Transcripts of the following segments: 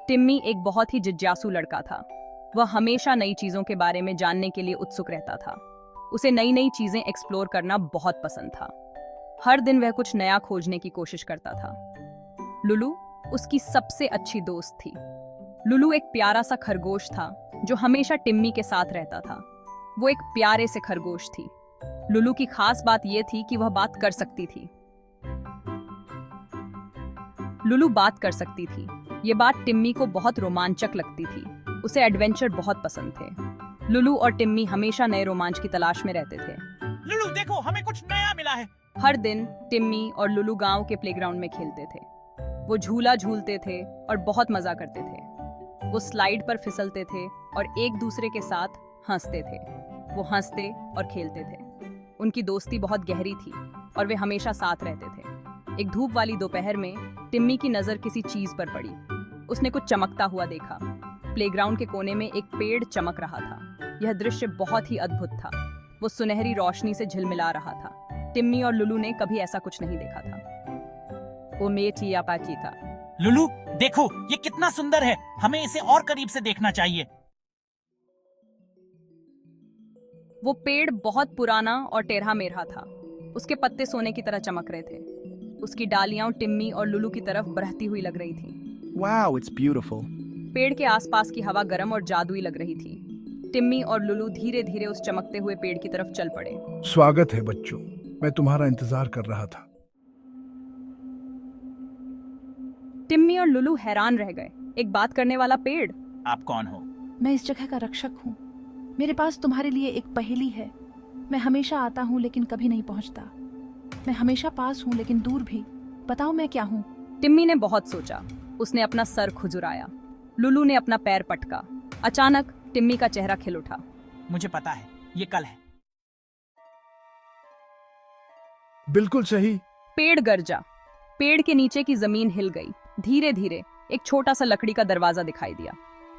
टिम्मी एक बहुत ही जिज्ञासु लड़का था। वह हमेशा नई चीजों के बारे में जानने के लिए उत्सुक रहता था। उसे नई नई चीजें एक्सप्लोर करना बहुत पसंद था। हर दिन वह कुछ नया खोजने की कोशिश करता था। लुलू उसकी सबसे अच्छी दोस्त थी। लुलू एक प्यारा सा खरगोश था जो हमेशा टिम्मी के साथ रहता था। वो एक प्यारे से खरगोश थी। लुलू की खास बात यह थी कि वह बात कर सकती थी। लुलू बात कर सकती थी। ये बात टिम्मी को बहुत रोमांचक लगती थी। उसे एडवेंचर बहुत पसंद थे। लुलू और टिम्मी हमेशा नए रोमांच की तलाश में रहते थे। लुलू देखो, हमें कुछ नया मिला है। हर दिन टिम्मी और लुलू गांव के प्लेग्राउंड में खेलते थे। वो झूला झूलते थे और बहुत मजा करते थे। वो स्लाइड पर फिसलते थे और एक दूसरे के साथ हंसते थे। वो हंसते और खेलते थे। उनकी दोस्ती बहुत गहरी थी और वे हमेशा साथ रहते थे। एक धूप वाली दोपहर में टिम्मी की नजर किसी चीज पर पड़ी। उसने कुछ चमकता हुआ देखा। प्लेग्राउंड के कोने में एक पेड़ चमक रहा था। यह दृश्य बहुत ही अद्भुत था। वो सुनहरी रोशनी से झिलमिला रहा था। टिम्मी और लुलू ने कभी ऐसा कुछ नहीं देखा था। वो मेटियापा की था। लुलू देखो, ये कितना सुंदर है। हमें इसे और करीब से देखना चाहिए। वो पेड़ बहुत पुराना और टेढ़ा मेढ़ा था। उसके पत्ते सोने की तरह चमक रहे थे। उसकी डालियां टिम्मी और लुलू की तरफ बढ़ती हुई लग रही थी। Wow, it's beautiful. पेड़ के आसपास की हवा गर्म और जादुई लग रही थी। टिम्मी और लुलू धीरे धीरे उस चमकते हुए पेड़ की तरफ चल पड़े। स्वागत है बच्चों, मैं तुम्हारा इंतजार कर रहा था। टिम्मी और लुलू हैरान रह गए। एक बात करने वाला पेड़। आप कौन हो? मैं इस जगह का रक्षक हूँ। मेरे पास तुम्हारे लिए एक पहेली है। मैं हमेशा आता हूँ लेकिन कभी नहीं पहुँचता। मैं हमेशा पास हूँ लेकिन दूर भी। बताओ मैं क्या हूँ? टिम्मी ने बहुत सोचा। उसने अपना सर खुजुराया। लुलू ने अपना पैर पटका। अचानक टिम्मी का चेहरा खिल उठा। मुझे पता है, ये कल है। बिल्कुल सही। पेड़ गरजा। पेड़ के नीचे की जमीन हिल गई। धीरे धीरे एक छोटा सा लकड़ी का दरवाजा दिखाई दिया।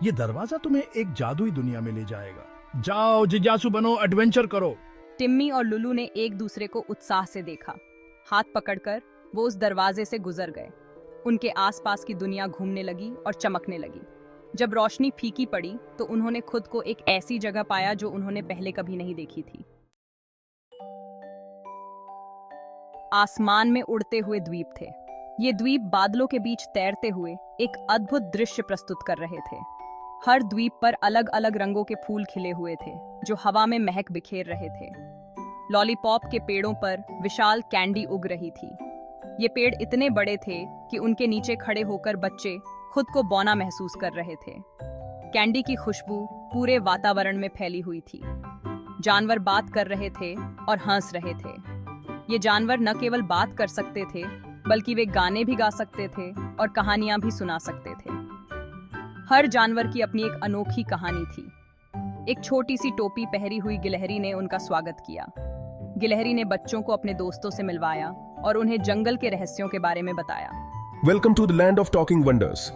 ये दरवाजा तुम्हें एक जादुई दुनिया में ले जाएगा। जाओ जिज्ञासु बनो, एडवेंचर करो। टिम्मी और लुलू ने एक दूसरे को उत्साह से देखा। हाथ पकड़कर वो उस दरवाजे से गुजर गए। उनके आसपास की दुनिया घूमने लगी और चमकने लगी। जब रोशनी फीकी पड़ी तो उन्होंने खुद को एक ऐसी जगह पाया जो उन्होंने पहले कभी नहीं देखी थी। आसमान में उड़ते हुए द्वीप थे। ये द्वीप बादलों के बीच तैरते हुए एक अद्भुत दृश्य प्रस्तुत कर रहे थे। हर द्वीप पर अलग अलग रंगों के फूल खिले हुए थे जो हवा में महक बिखेर रहे थे। लॉलीपॉप के पेड़ों पर विशाल कैंडी उग रही थी। ये पेड़ इतने बड़े थे कि उनके नीचे खड़े होकर बच्चे खुद को बौना महसूस कर रहे थे। कैंडी की खुशबू पूरे वातावरण में फैली हुई थी। जानवर बात कर रहे थे और हंस रहे थे। ये जानवर न केवल बात कर सकते थे बल्कि वे गाने भी गा सकते थे और कहानियां भी सुना सकते थे। हर जानवर की अपनी एक अनोखी कहानी थी। एक छोटी सी टोपी पहरी हुई गिलहरी ने उनका स्वागत किया। गिलहरी ने बच्चों को अपने दोस्तों से मिलवाया और उन्हें जंगल के रहस्यों के बारे में बताया। Welcome to the land of talking wonders.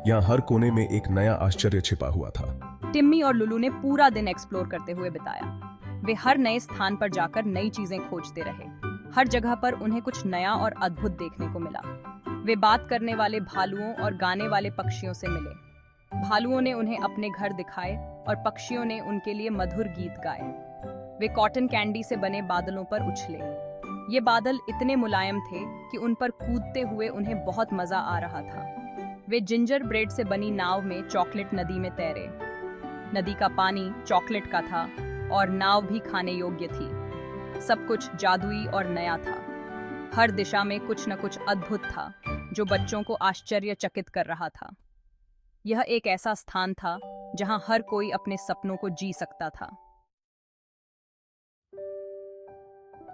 यहाँ हर कोने में एक नया आश्चर्य छिपा हुआ था। टिम्मी और लुलू ने पूरा दिन एक्सप्लोर करते हुए बिताया। वे हर नए स्थान पर जाकर नई चीजें खोजते रहे। हर जगह पर उन्हें कुछ नया और अद्भुत देखने को मिला। वे बात करने वाले भालुओं और गाने वाले पक्षियों से मिले। भालुओं ने उन्हें अपने घर दिखाए और पक्षियों ने उनके लिए मधुर गीत गाए। वे कॉटन कैंडी से बने बादलों पर उछले। ये बादल इतने मुलायम थे कि उन पर कूदते हुए उन्हें बहुत मजा आ रहा था। वे जिंजर ब्रेड से बनी नाव में चॉकलेट नदी में तैरे। नदी का पानी चॉकलेट का था और नाव भी खाने योग्य थी। सब कुछ जादुई और नया था। हर दिशा में कुछ न कुछ अद्भुत था जो बच्चों को आश्चर्यचकित कर रहा था। यह एक ऐसा स्थान था जहां हर कोई अपने सपनों को जी सकता था।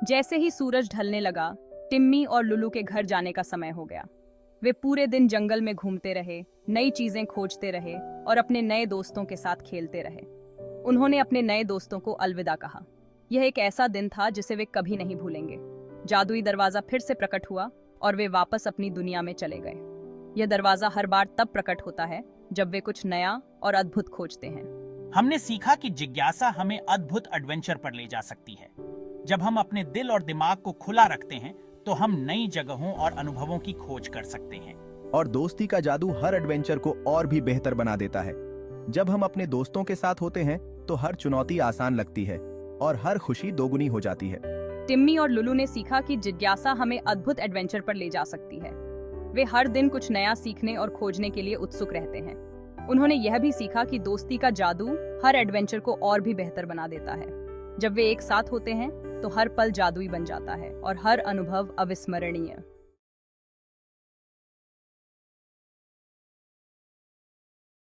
जैसे ही सूरज ढलने लगा, टिम्मी और लुलू के घर जाने का समय हो गया। वे पूरे दिन जंगल में घूमते रहे, नई चीजें खोजते रहे और अपने नए दोस्तों के साथ खेलते रहे। उन्होंने अपने नए दोस्तों को अलविदा कहा। यह एक ऐसा दिन था जिसे वे कभी नहीं भूलेंगे। जादुई दरवाजा फिर से प्रकट हुआ और वे वापस अपनी दुनिया में चले गए। यह दरवाजा हर बार तब प्रकट होता है जब वे कुछ नया और अद्भुत खोजते हैं। हमने सीखा कि जिज्ञासा हमें अद्भुत एडवेंचर पर ले जा सकती है। जब हम अपने दिल और दिमाग को खुला रखते हैं तो हम नई जगहों और अनुभवों की खोज कर सकते हैं। और दोस्ती का जादू हर एडवेंचर को और भी बेहतर बना देता है। जब हम अपने दोस्तों के साथ होते हैं तो हर चुनौती आसान लगती है और हर खुशी दोगुनी हो जाती है। टिम्मी और लुलू ने सीखा कि जिज्ञासा हमें अद्भुत एडवेंचर पर ले जा सकती है। वे हर दिन कुछ नया सीखने और खोजने के लिए उत्सुक रहते हैं। उन्होंने यह भी सीखा कि दोस्ती का जादू हर एडवेंचर को और भी बेहतर बना देता है। जब वे एक साथ होते हैं तो हर पल जादुई बन जाता है और हर अनुभव अविस्मरणीय।